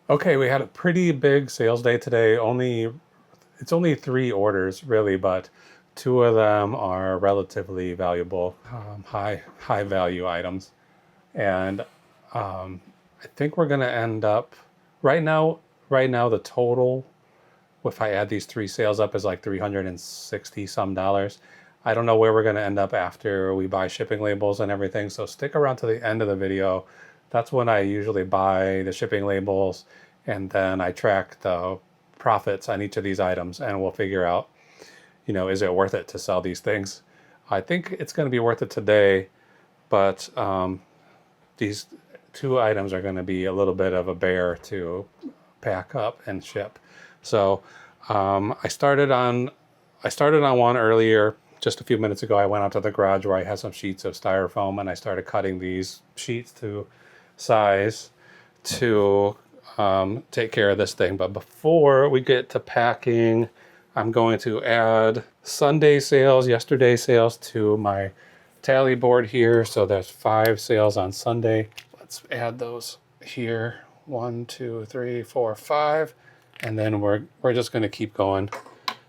Okay, we had a pretty big sales day today. It's only 3 orders really, but 2 of them are relatively valuable, high value items. And I think we're gonna end up right now. Right now, the total, if I add these 3 sales up, is like 360 some dollars. I don't know where we're gonna end up after we buy shipping labels and everything. So stick around to the end of the video. That's when I usually buy the shipping labels, and then I track the profits on each of these items, and we'll figure out, is it worth it to sell these things? I think it's going to be worth it today, but these 2 items are going to be a little bit of a bear to pack up and ship. So I started on one earlier. Just a few minutes ago, I went out to the garage where I had some sheets of styrofoam, and I started cutting these sheets to size to take care of this thing. But before we get to packing, I'm going to add Sunday sales, yesterday sales to my tally board here. So there's 5 sales on Sunday. Let's add those here. 1, 2, 3, 4, 5. And then we're just going to keep going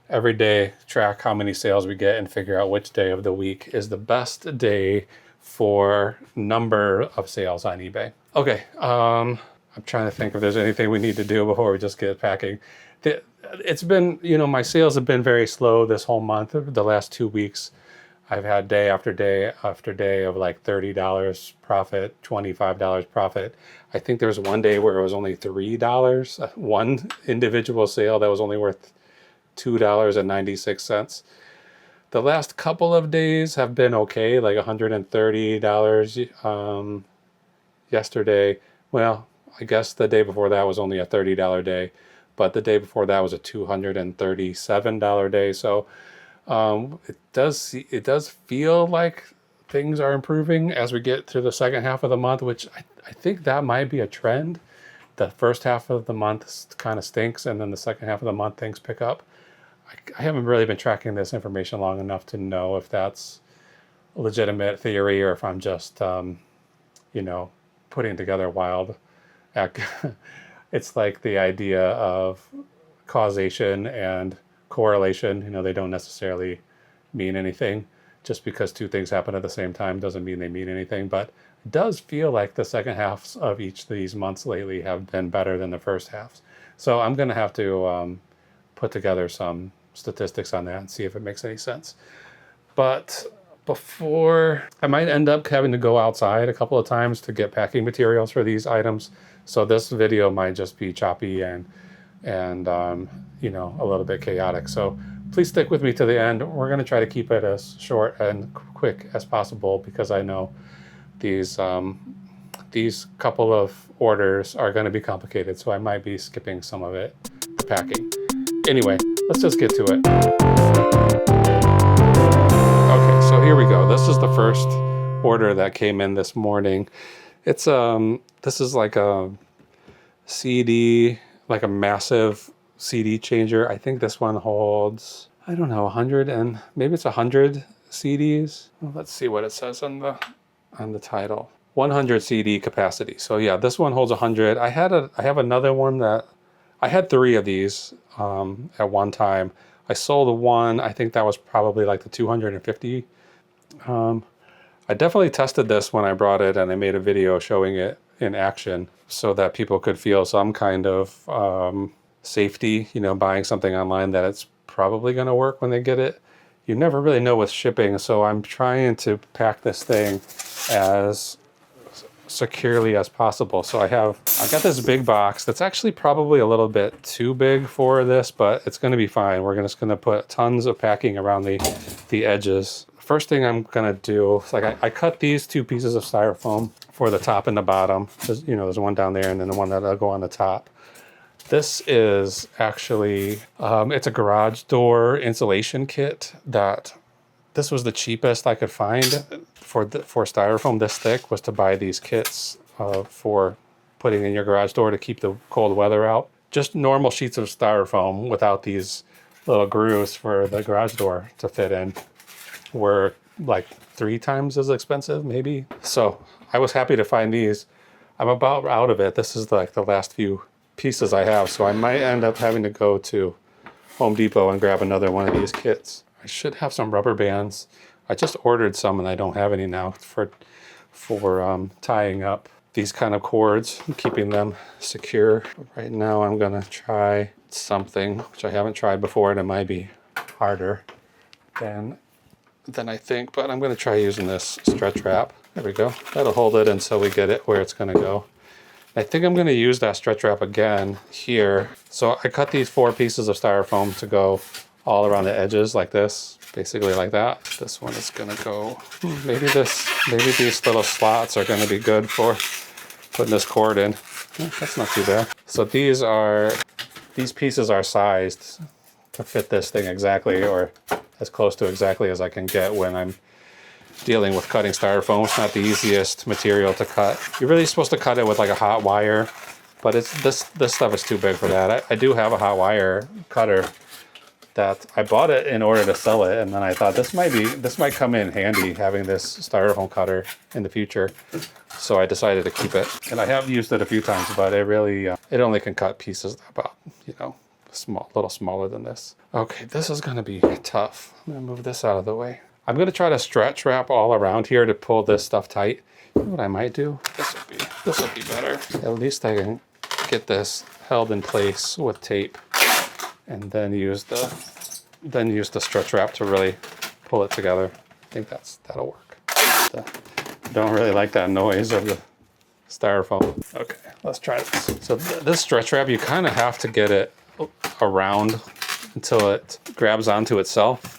every day, track how many sales we get and figure out which day of the week is the best day for number of sales on eBay. Okay, I'm trying to think if there's anything we need to do before we just get packing. It's been, my sales have been very slow this whole month. The last 2 weeks, I've had day after day after day of like $30 profit, $25 profit. I think there was one day where it was only $3, one individual sale that was only worth $2.96. The last couple of days have been okay, like $130 yesterday. Well, I guess the day before that was only a $30 day, but the day before that was a $237 day. So it does feel like things are improving as we get through the second half of the month, which I think that might be a trend. The first half of the month kind of stinks, and then the second half of the month things pick up. I haven't really been tracking this information long enough to know if that's a legitimate theory or if I'm just, putting together wild. It's like the idea of causation and correlation. They don't necessarily mean anything. Just because 2 things happen at the same time doesn't mean they mean anything. But it does feel like the second halves of each of these months lately have been better than the first halves. So I'm going to have to put together some statistics on that and see if it makes any sense. But before, I might end up having to go outside a couple of times to get packing materials for these items. So this video might just be choppy and a little bit chaotic. So please stick with me to the end. We're going to try to keep it as short and quick as possible because I know these couple of orders are going to be complicated. So I might be skipping some of it, the packing. Anyway, let's just get to it. Okay, so here we go. This is the first order that came in this morning. It's this is like a CD, like a massive CD changer. I think this one holds, I don't know, 100 and maybe it's 100 CDs. Well, let's see what it says on the title. 100 CD capacity. So yeah, this one holds 100. I have another one that I had 3 of these at one time. I sold one. I think that was probably like the 250. I definitely tested this when I brought it, and I made a video showing it in action so that people could feel some kind of safety, buying something online, that it's probably going to work when they get it. You never really know with shipping, so I'm trying to pack this thing as securely as possible. So I got this big box that's actually probably a little bit too big for this, but it's going to be fine. We're just going to put tons of packing around the edges. First thing I'm going to do is I cut these 2 pieces of styrofoam for the top and the bottom. There's one down there and then the one that'll go on the top. This is actually, it's a garage door insulation kit this was the cheapest I could find for styrofoam this thick, was to buy these kits for putting in your garage door to keep the cold weather out. Just normal sheets of styrofoam without these little grooves for the garage door to fit in were like 3 times as expensive, maybe. So I was happy to find these. I'm about out of it. This is like the last few pieces I have, so I might end up having to go to Home Depot and grab another one of these kits. I should have some rubber bands. I just ordered some and I don't have any now for tying up these kind of cords and keeping them secure. Right now I'm gonna try something which I haven't tried before, and it might be harder than I think, but I'm gonna try using this stretch wrap. There we go. That'll hold it until we get it where it's gonna go. I think I'm gonna use that stretch wrap again here. So I cut these 4 pieces of styrofoam to go all around the edges like this, basically like that. This one is gonna go, maybe these little slots are gonna be good for putting this cord in. That's not too bad. So these pieces are sized to fit this thing exactly, or as close to exactly as I can get when I'm dealing with cutting styrofoam. It's not the easiest material to cut. You're really supposed to cut it with like a hot wire, but this stuff is too big for that. I do have a hot wire cutter that I bought it in order to sell it, and then I thought this might come in handy having this styrofoam cutter in the future. So I decided to keep it, and I have used it a few times, but it really it only can cut pieces about, you know, a little smaller than this. Okay, this is gonna be tough. I'm gonna move this out of the way. I'm gonna try to stretch wrap all around here to pull this stuff tight. You know what I might do? This will be better. At least I can get this held in place with tape, and then use the stretch wrap to really pull it together. I think that'll work. I don't really like that noise of the styrofoam. Okay, let's try this. So this stretch wrap, you kind of have to get it around until it grabs onto itself.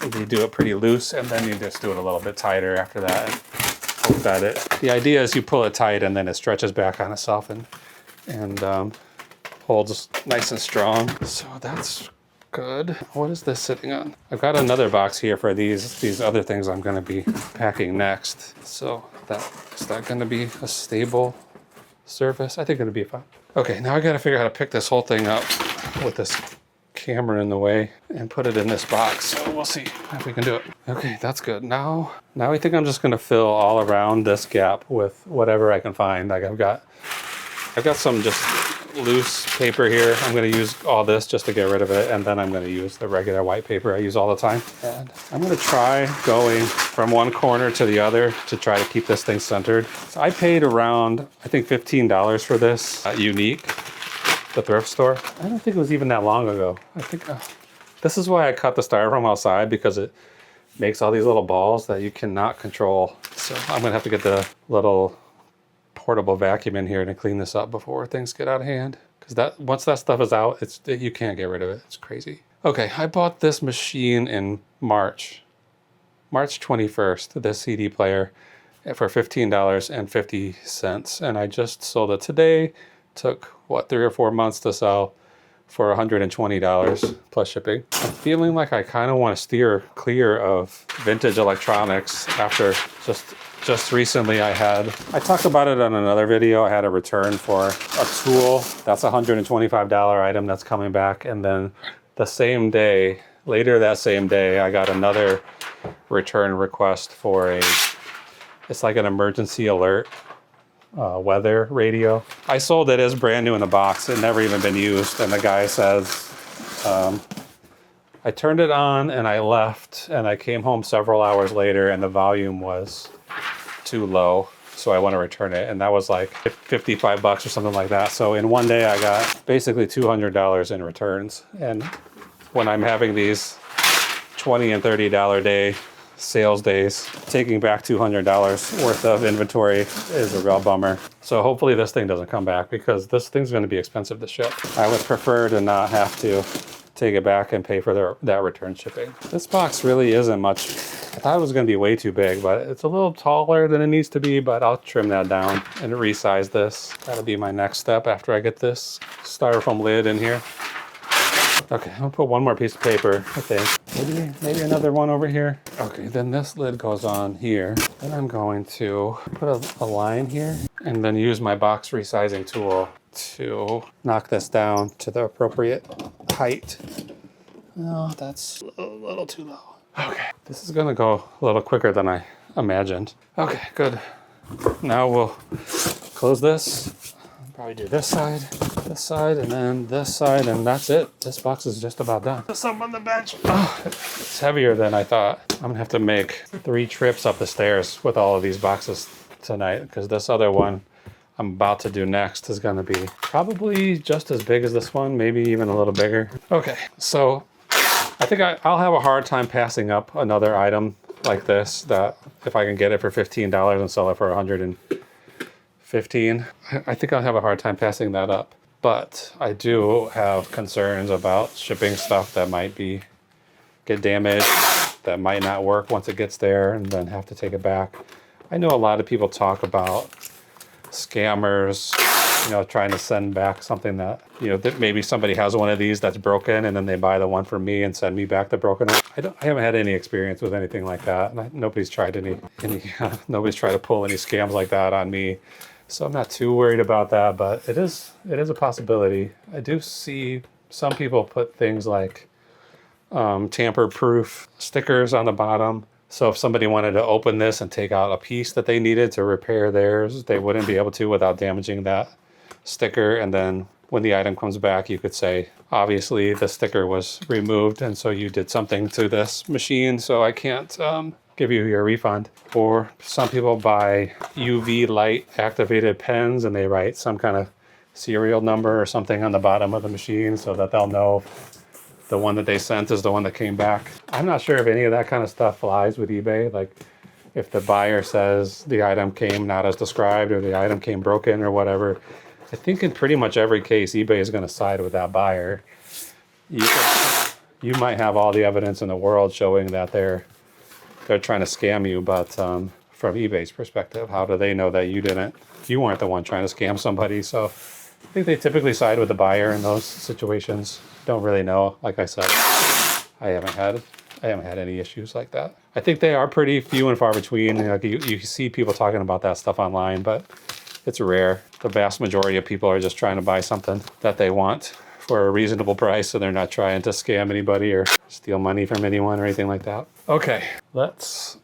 You do it pretty loose, and then you just do it a little bit tighter after that. And hope that the idea is you pull it tight and then it stretches back on itself and holds nice and strong. So that's good. What is this sitting on? I've got another box here for these other things I'm going to be packing next. So is that going to be a stable surface? I think it'll be fine. Okay, now I got to figure out how to pick this whole thing up with this camera in the way and put it in this box. So we'll see if we can do it. Okay, that's good. Now I think I'm just going to fill all around this gap with whatever I can find. Like I've got some just loose paper here. I'm going to use all this just to get rid of it, and then I'm going to use the regular white paper I use all the time. And I'm going to try going from one corner to the other to try to keep this thing centered. So I paid around, I think, $15 for this Unique, the thrift store. I don't think it was even that long ago. I think this is why I cut the styrofoam outside, because it makes all these little balls that you cannot control. So I'm going to have to get the little portable vacuum in here to clean this up before things get out of hand, because once that stuff is out, you can't get rid of it. It's crazy. Okay, I bought this machine in March 21st, this CD player, for $15.50, and I just sold it today. Took 3 or 4 months to sell for $120 plus shipping. I'm feeling like I kind of want to steer clear of vintage electronics after just recently I talked about it on another video. I had a return for a tool that's a $125 item that's coming back, and then later that same day, I got another return request for it's like an emergency alert weather radio. I sold it as brand new in the box. It never even been used, and the guy says, I turned it on and I left, and I came home several hours later and the volume was too low, so I want to return it. And that was like $55 or something like that. So in one day I got basically $200 in returns. And when I'm having these $20 and $30 day sales days, taking back $200 worth of inventory is a real bummer. So hopefully this thing doesn't come back, because this thing's going to be expensive to ship. I would prefer to not have to take it back and pay for that return shipping. This box really isn't much. I thought it was going to be way too big, but it's a little taller than it needs to be, but I'll trim that down and resize this. That'll be my next step after I get this styrofoam lid in here. Okay, I'll put one more piece of paper, I think. Maybe another one over here. Okay, then this lid goes on here. Then I'm going to put a line here and then use my box resizing tool to knock this down to the appropriate height. Oh, that's a little too low. Okay, this is gonna go a little quicker than I imagined. Okay, good. Now we'll close this. Probably do this side, and then this side, and that's it. This box is just about done. There's some on the bench. Oh, it's heavier than I thought. I'm gonna have to make 3 trips up the stairs with all of these boxes tonight, because this other one I'm about to do next is gonna be probably just as big as this one, maybe even a little bigger. Okay, so I think I'll have a hard time passing up another item like this, that if I can get it for $15 and sell it for $115, I think I'll have a hard time passing that up. But I do have concerns about shipping stuff that might get damaged, that might not work once it gets there, and then have to take it back. I know a lot of people talk about scammers, trying to send back something that, that maybe somebody has one of these that's broken, and then they buy the one from me and send me back the broken one. I haven't had any experience with anything like that. Nobody's tried nobody's tried to pull any scams like that on me. So I'm not too worried about that, but it is a possibility. I do see some people put things like tamper-proof stickers on the bottom. So if somebody wanted to open this and take out a piece that they needed to repair theirs, they wouldn't be able to without damaging that sticker. And then when the item comes back, you could say, obviously the sticker was removed, and so you did something to this machine, so I can't give you your refund. Or some people buy UV light activated pens, and they write some kind of serial number or something on the bottom of the machine so that they'll know the one that they sent is the one that came back. I'm not sure if any of that kind of stuff flies with eBay. Like if the buyer says the item came not as described, or the item came broken or whatever, I think in pretty much every case, eBay is going to side with that buyer. You might have all the evidence in the world showing that they're trying to scam you, but from eBay's perspective, how do they know that you weren't the one trying to scam somebody? So I think they typically side with the buyer in those situations. Don't really know. Like I said, I haven't had any issues like that. I think they are pretty few and far between. Like you see people talking about that stuff online, but it's rare. The vast majority of people are just trying to buy something that they want for a reasonable price, so they're not trying to scam anybody or steal money from anyone or anything like that. Okay, let's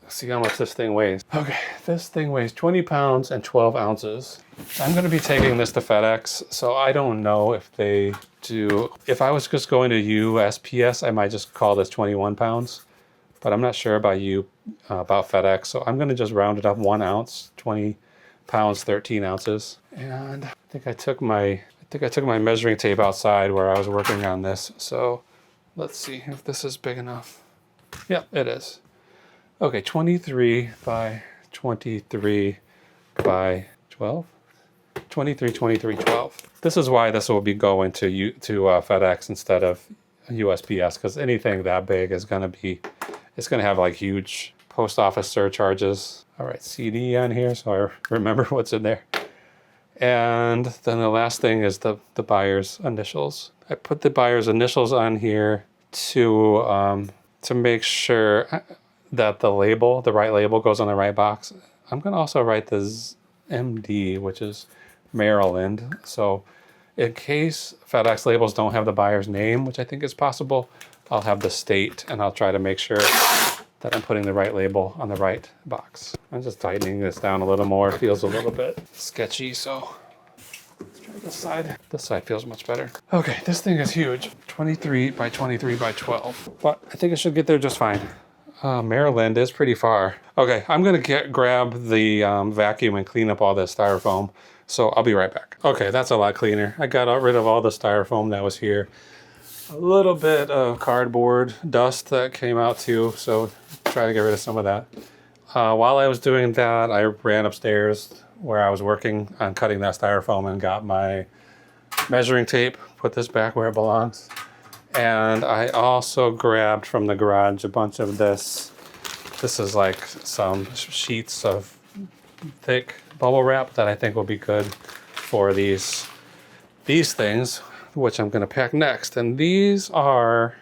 see how much this thing weighs. Okay, this thing weighs 20 pounds and 12 ounces. I'm going to be taking this to FedEx, so I don't know if they do. If I was just going to USPS, I might just call this 21 pounds, but I'm not sure about FedEx, so I'm going to just round it up 1 ounce, 20 pounds, 13 ounces. And I think I took my measuring tape outside where I was working on this, so let's see if this is big enough. Yeah, it is. Okay, 23 by 23 by 12. 23, 23, 12. This is why this will be going to FedEx instead of USPS, because anything that big is going to have like huge post office surcharges. All right, CD on here, so I remember what's in there. And then the last thing is the buyer's initials. I put the buyer's initials on here to make sure that the right label goes on the right box. I'm going to also write the MD, which is Maryland. So in case FedEx labels don't have the buyer's name, which I think is possible, I'll have the state, and I'll try to make sure that I'm putting the right label on the right box. I'm just tightening this down a little more. It feels a little bit sketchy, so let's try this side. This side feels much better. Okay, this thing is huge. 23 by 23 by 12. But I think it should get there just fine. Maryland is pretty far. Okay, I'm gonna grab the vacuum and clean up all this styrofoam. So I'll be right back. Okay, that's a lot cleaner. I got rid of all the styrofoam that was here. A little bit of cardboard dust that came out too, so try to get rid of some of that. While I was doing that, I ran upstairs where I was working on cutting that styrofoam and got my measuring tape, put this back where it belongs. And I also grabbed from the garage a bunch of this. This is like some sheets of thick bubble wrap that I think will be good for these things, which I'm gonna pack next. And they're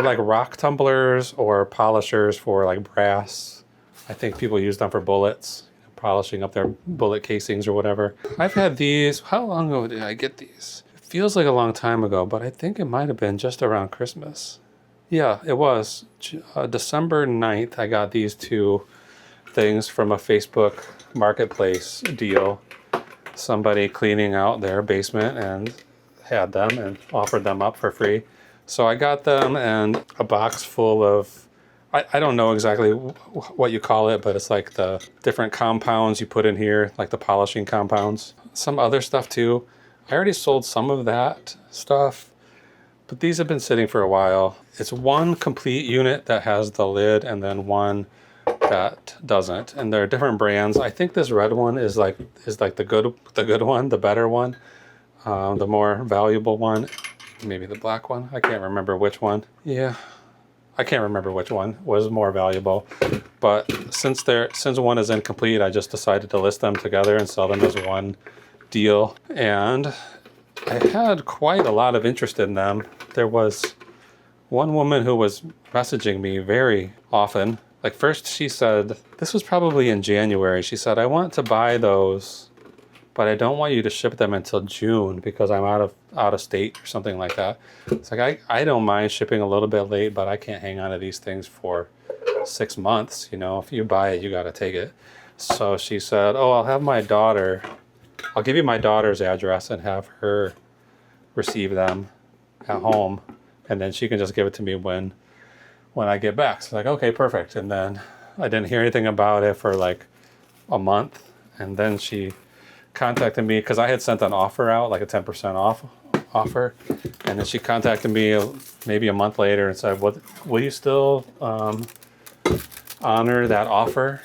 like rock tumblers or polishers for like brass. I think people use them for bullets, polishing up their bullet casings or whatever. I've had these, how long ago did I get these? It feels like a long time ago, but I think it might have been just around Christmas. Yeah, it was. December 9th, I got these two things from a Facebook marketplace deal. somebody cleaning out their basement and had them and offered them up for free. So I got them and a box full of, I don't know exactly what you call it, but it's like the different compounds you put in here, like the polishing compounds. Some other stuff too. I already sold some of that stuff, but these have been sitting for a while. It's one complete unit that has the lid and then one that doesn't, and there are different brands. I think this red one is like the good one, the better one, the more valuable one. Maybe the black one. I can't remember which one. Yeah, I can't remember which one was more valuable. But since one is incomplete, I just decided to list them together and sell them as one deal. And I had quite a lot of interest in them. There was one woman who was messaging me very often. Like first she said, this was probably in January, she said, I want to buy those, but I don't want you to ship them until June because I'm out of state or something like that. It's like, I don't mind shipping a little bit late, but I can't hang on to these things for 6 months. You know, if you buy it, you got to take it. So she said, oh, I'll give you my daughter's address and have her receive them at home. And then she can just give it to me when I get back. So like, okay, perfect. And then I didn't hear anything about it for like a month. And then she contacted me because I had sent an offer out, like a 10% off offer. And then she contacted me maybe a month later and said, will you still honor that offer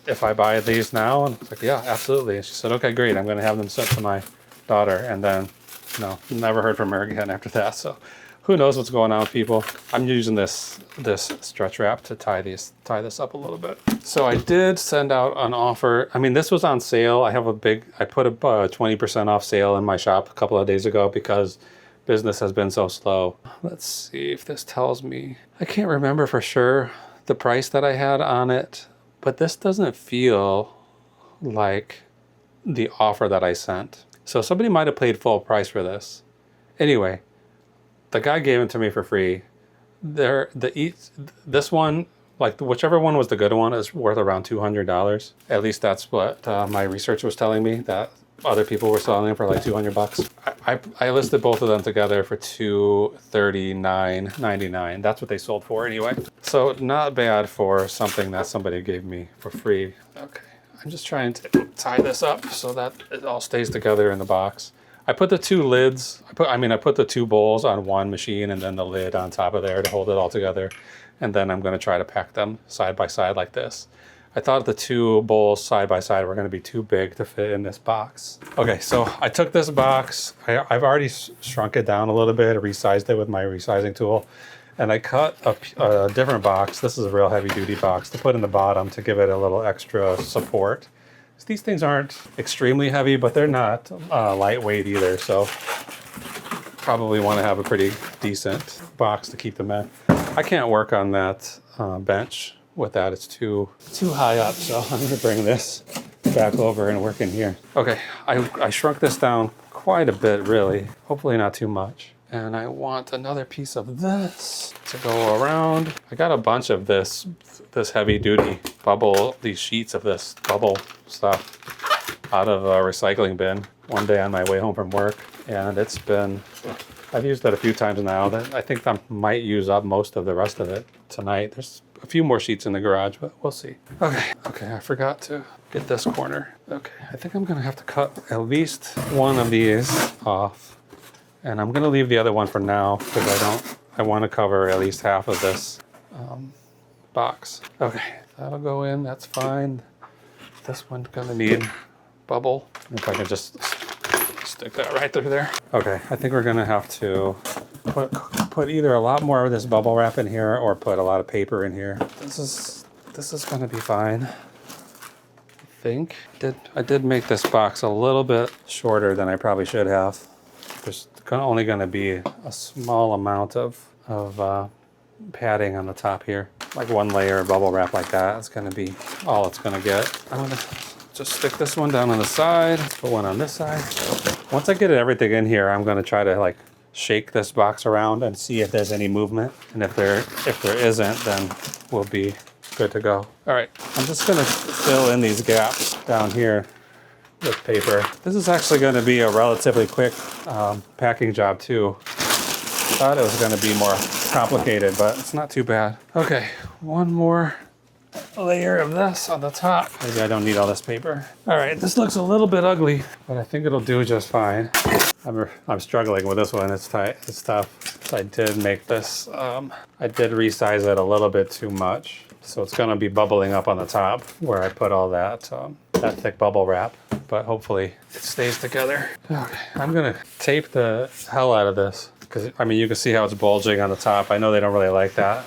if I buy these now? And I was like, yeah, absolutely. And she said, okay, great. I'm going to have them sent to my daughter. And then, no, never heard from her again after that. So who knows what's going on with people. I'm using this stretch wrap to tie this up a little bit. So I did send out an offer. I mean, this was on sale. I put a 20% off sale in my shop a couple of days ago because business has been so slow. Let's see if this tells me. I can't remember for sure the price that I had on it, but this doesn't feel like the offer that I sent. So somebody might have paid full price for this. Anyway, the guy gave it to me for free. This one, like whichever one was the good one, is worth around $200. At least that's what my research was telling me, that other people were selling them for like $200. I listed both of them together for $239.99. That's what they sold for anyway. So not bad for something that somebody gave me for free. Okay, I'm just trying to tie this up so that it all stays together in the box. I put the two lids, I put the two bowls on one machine and then the lid on top of there to hold it all together. And then I'm going to try to pack them side by side like this. I thought the two bowls side by side were going to be too big to fit in this box. Okay, so I took this box. I've already shrunk it down a little bit, resized it with my resizing tool. And I cut a different box. This is a real heavy duty box to put in the bottom to give it a little extra support. These things aren't extremely heavy, but they're not lightweight either. So probably want to have a pretty decent box to keep them in. I can't work on that bench with that. It's too high up. So I'm going to bring this back over and work in here. Okay, I shrunk this down quite a bit, really. Hopefully not too much. And I want another piece of this to go around. I got a bunch of this heavy duty bubble, these sheets of this bubble stuff out of a recycling bin one day on my way home from work. And I've used that a few times now. I think I might use up most of the rest of it tonight. There's a few more sheets in the garage, but we'll see. Okay, I forgot to get this corner. Okay, I think I'm gonna have to cut at least one of these off. And I'm gonna leave the other one for now because I want to cover at least half of this box. Okay, that'll go in, that's fine. This one's gonna need bubble. If I can just stick that right through there. Okay, I think we're gonna have to put either a lot more of this bubble wrap in here or put a lot of paper in here. This is gonna be fine. I think. I did make this box a little bit shorter than I probably should have. There's only going to be a small amount of padding on the top here. Like one layer of bubble wrap like that. It's going to be all it's going to get. I'm going to just stick this one down on the side, put one on this side. Once I get everything in here, I'm going to try to like shake this box around and see if there's any movement. And if there isn't, then we'll be good to go. All right, I'm just going to fill in these gaps down here with paper. This is actually going to be a relatively quick packing job too. Thought it was going to be more complicated, but it's not too bad. Okay, one more layer of this on the top. Maybe I don't need all this paper. All right, this looks a little bit ugly, but I think it'll do just fine. I'm struggling with this one. It's tight. It's tough. So I did make this. I did resize it a little bit too much, so it's going to be bubbling up on the top where I put all that that thick bubble wrap. But hopefully it stays together. Okay, I'm gonna tape the hell out of this because I mean you can see how it's bulging on the top. I know they don't really like that,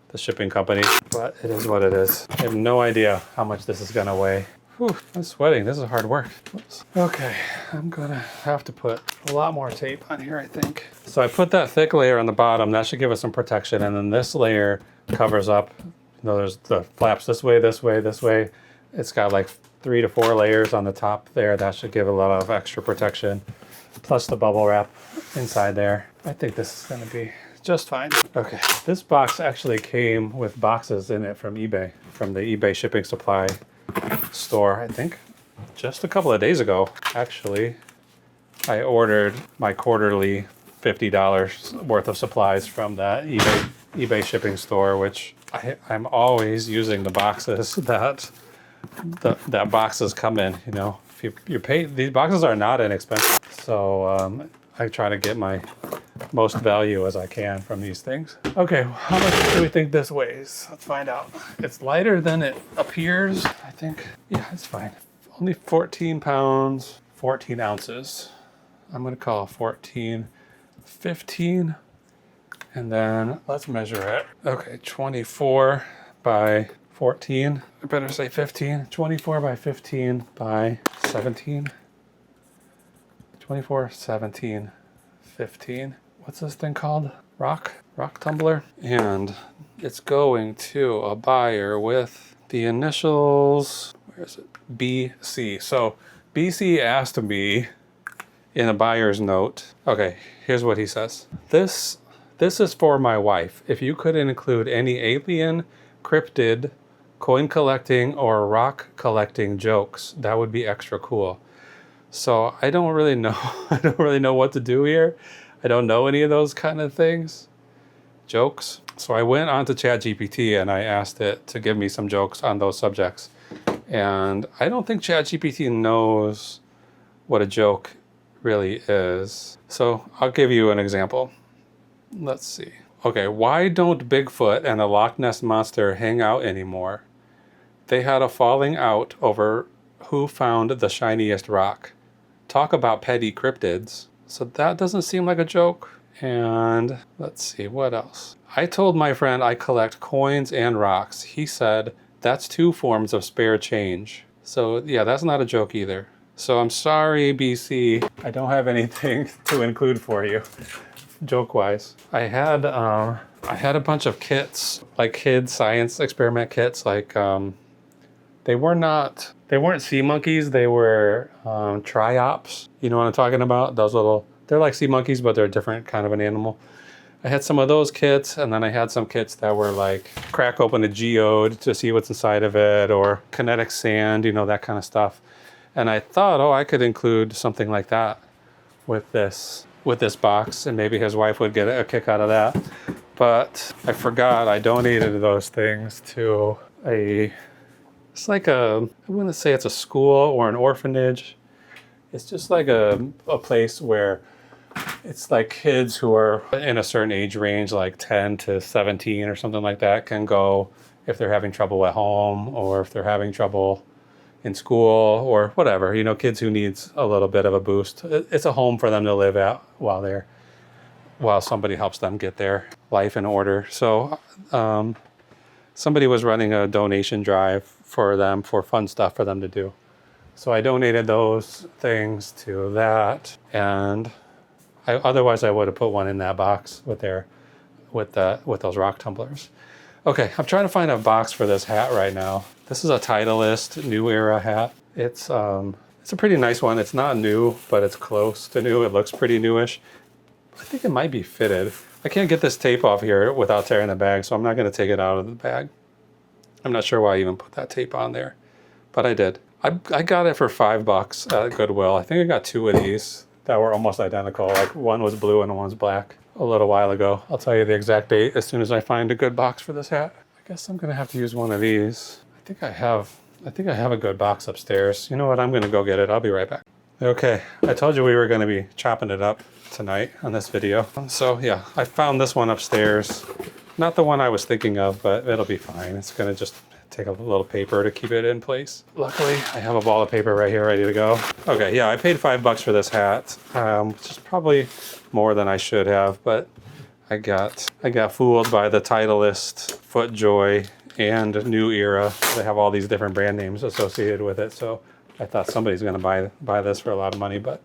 the shipping company, but it is what it is. I have no idea how much this is gonna weigh. Whew, I'm sweating. This is hard work. Oops. Okay, I'm gonna have to put a lot more tape on here, I think. So I put that thick layer on the bottom. That should give us some protection, and then this layer covers up. You know, there's the flaps this way, this way, this way. It's got like 3 to 4 layers on the top there. That should give a lot of extra protection. Plus the bubble wrap inside there. I think this is gonna be just fine. Okay, this box actually came with boxes in it from eBay, from the eBay shipping supply store, I think. Just a couple of days ago, actually, I ordered my quarterly $50 worth of supplies from that eBay shipping store, which I'm always using the boxes that boxes come in. You know, if you pay, these boxes are not inexpensive, so I try to get my most value as I can from these things. Okay, how much do we think this weighs? Let's find out. It's lighter than it appears, I think. Yeah, it's fine. Only 14 pounds, 14 ounces. I'm gonna call 14, 15, and then let's measure it. Okay, 24 by 14. I better say 15. 24 by 15 by 17. 24, 17, 15. What's this thing called? Rock tumbler. And it's going to a buyer with the initials, where is it? BC. So BC asked me in a buyer's note. Okay, here's what he says. This is for my wife. If you could include any alien, cryptid, coin collecting, or rock collecting jokes, that would be extra cool. So I don't really know. I don't really know what to do here. I don't know any of those kind of things. Jokes. So I went onto ChatGPT and I asked it to give me some jokes on those subjects. And I don't think ChatGPT knows what a joke really is. So I'll give you an example. Let's see. Okay, why don't Bigfoot and the Loch Ness Monster hang out anymore? They had a falling out over who found the shiniest rock. Talk about petty cryptids. So that doesn't seem like a joke. And let's see, what else? I told my friend I collect coins and rocks. He said, that's 2 forms of spare change. So yeah, that's not a joke either. So I'm sorry, BC. I don't have anything to include for you, joke-wise. I had a bunch of kits, like kids science experiment kits, like they weren't sea monkeys, they were triops. You know what I'm talking about? Those little, they're like sea monkeys, but they're a different kind of an animal. I had some of those kits, and then I had some kits that were like crack open a geode to see what's inside of it, or kinetic sand, you know, that kind of stuff. And I thought, oh, I could include something like that with this box, and maybe his wife would get a kick out of that. But I forgot I donated those things to it's like I wouldn't say it's a school or an orphanage. It's just like a place where it's like kids who are in a certain age range, like 10 to 17 or something like that, can go if they're having trouble at home or if they're having trouble in school or whatever, you know, kids who needs a little bit of a boost. It's a home for them to live at while somebody helps them get their life in order. So somebody was running a donation drive for them, for fun stuff for them to do. So I donated those things to that, and otherwise I would have put one in that box with those rock tumblers. Okay, I'm trying to find a box for this hat right now. This is a Titleist New Era hat. It's a pretty nice one. It's not new, but it's close to new. It looks pretty newish. I think it might be fitted. I can't get this tape off here without tearing the bag, so I'm not going to take it out of the bag. I'm not sure why I even put that tape on there, but I did. I got it for $5 at Goodwill. I think I got two of these that were almost identical. Like one was blue and one was black a little while ago. I'll tell you the exact date as soon as I find a good box for this hat. I guess I'm gonna have to use one of these. I think I have a good box upstairs. You know what? I'm gonna go get it. I'll be right back. Okay, I told you we were gonna be chopping it up tonight on this video. So yeah, I found this one upstairs. Not the one I was thinking of, but it'll be fine. It's gonna just take a little paper to keep it in place. Luckily, I have a ball of paper right here ready to go. Okay, yeah, I paid $5 for this hat, which is probably more than I should have, but I got fooled by the Titleist, FootJoy, and New Era. They have all these different brand names associated with it, so I thought somebody's gonna buy this for a lot of money, but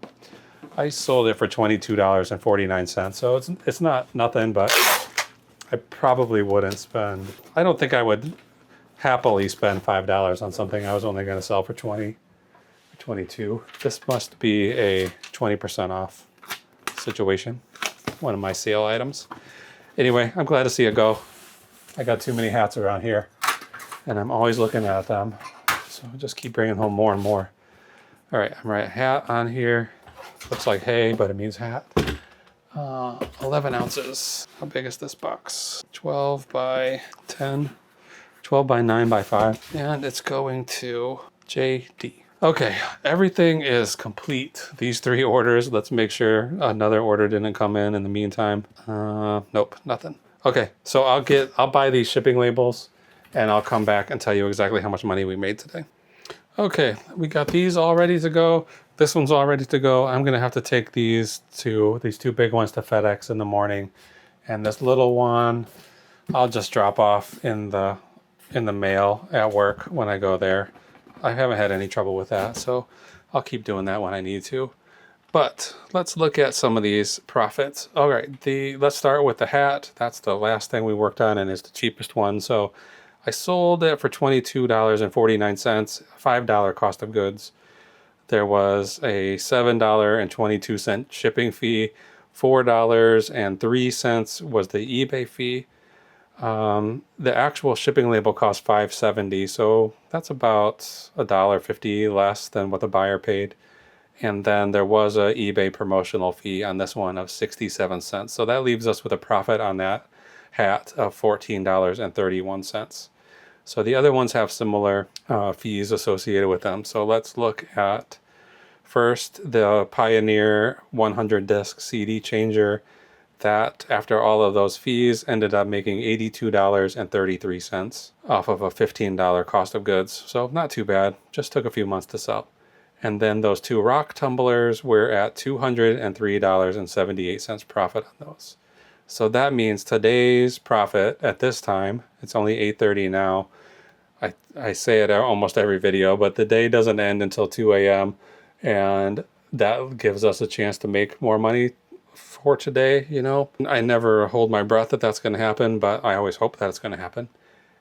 I sold it for $22.49, so it's not nothing, but I probably wouldn't spend. I don't think I would happily spend $5 on something I was only going to sell for 20 or 22. This must be a 20% off situation. One of my sale items. Anyway, I'm glad to see it go. I got too many hats around here and I'm always looking at them. So I'll just keep bringing home more and more. All right, I'm right hat on here. Looks like hay, but it means hat. 11 ounces. How big is this box? 12 by 10. 12 by 9 by 5. And it's going to JD. Okay, everything is complete. These 3 orders. Let's make sure another order didn't come in the meantime. Nope, nothing. Okay, so I'll buy these shipping labels and I'll come back and tell you exactly how much money we made today. Okay, we got these all ready to go. This one's all ready to go. I'm gonna have to take these two big ones to FedEx in the morning. And this little one, I'll just drop off in the mail at work when I go there. I haven't had any trouble with that, so I'll keep doing that when I need to. But let's look at some of these profits. All right, let's start with the hat. That's the last thing we worked on and is the cheapest one. So I sold it for $22.49, $5 cost of goods. There was a $7.22 shipping fee, $4.03 was the eBay fee. The actual shipping label cost $5.70, so that's about $1.50 less than what the buyer paid. And then there was a eBay promotional fee on this one of 67 cents. So that leaves us with a profit on that hat of $14.31. So the other ones have similar fees associated with them. So let's look at first the Pioneer 100 disc CD changer. That, after all of those fees, ended up making $82.33 off of a $15 cost of goods. So not too bad, just took a few months to sell. And then those 2 rock tumblers were at $203.78 profit on those. So that means today's profit at this time, it's only 8:30 now. I say it almost every video, but the day doesn't end until 2 a.m. And that gives us a chance to make more money for today, you know. I never hold my breath that that's going to happen, but I always hope that it's going to happen.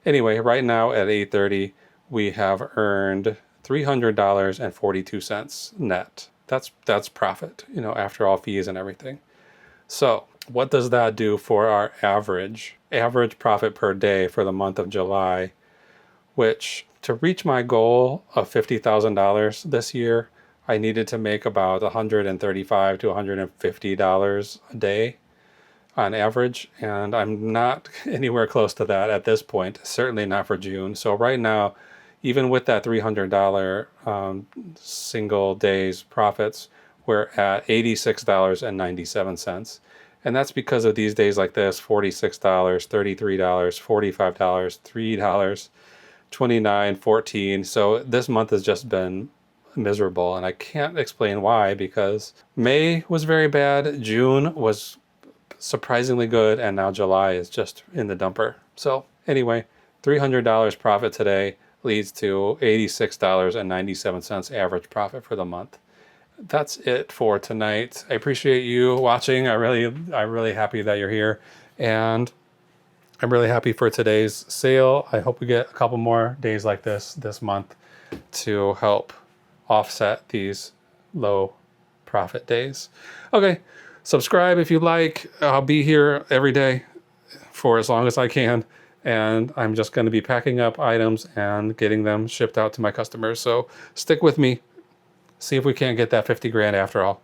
Anyway, right now at 8:30, we have earned $300.42 net. That's profit, you know, after all fees and everything. So what does that do for our average profit per day for the month of July, which to reach my goal of $50,000 this year, I needed to make about $135 to $150 a day on average, and I'm not anywhere close to that at this point, certainly not for June. So right now, even with that $300 single day's profits, we're at $86.97. And that's because of these days like this, $46, $33, $45, $3, $29, $14. So this month has just been miserable, and I can't explain why, because May was very bad, June was surprisingly good, and now July is just in the dumper. So anyway, $300 profit today leads to $86.97 average profit for the month. That's it for tonight. I appreciate you watching. I'm really happy that you're here, and I'm really happy for today's sale. I hope we get a couple more days like this month to help offset these low profit days. Okay, subscribe if you like. I'll be here every day for as long as I can, and I'm just going to be packing up items and getting them shipped out to my customers. So stick with me. See if we can't get that 50 grand after all.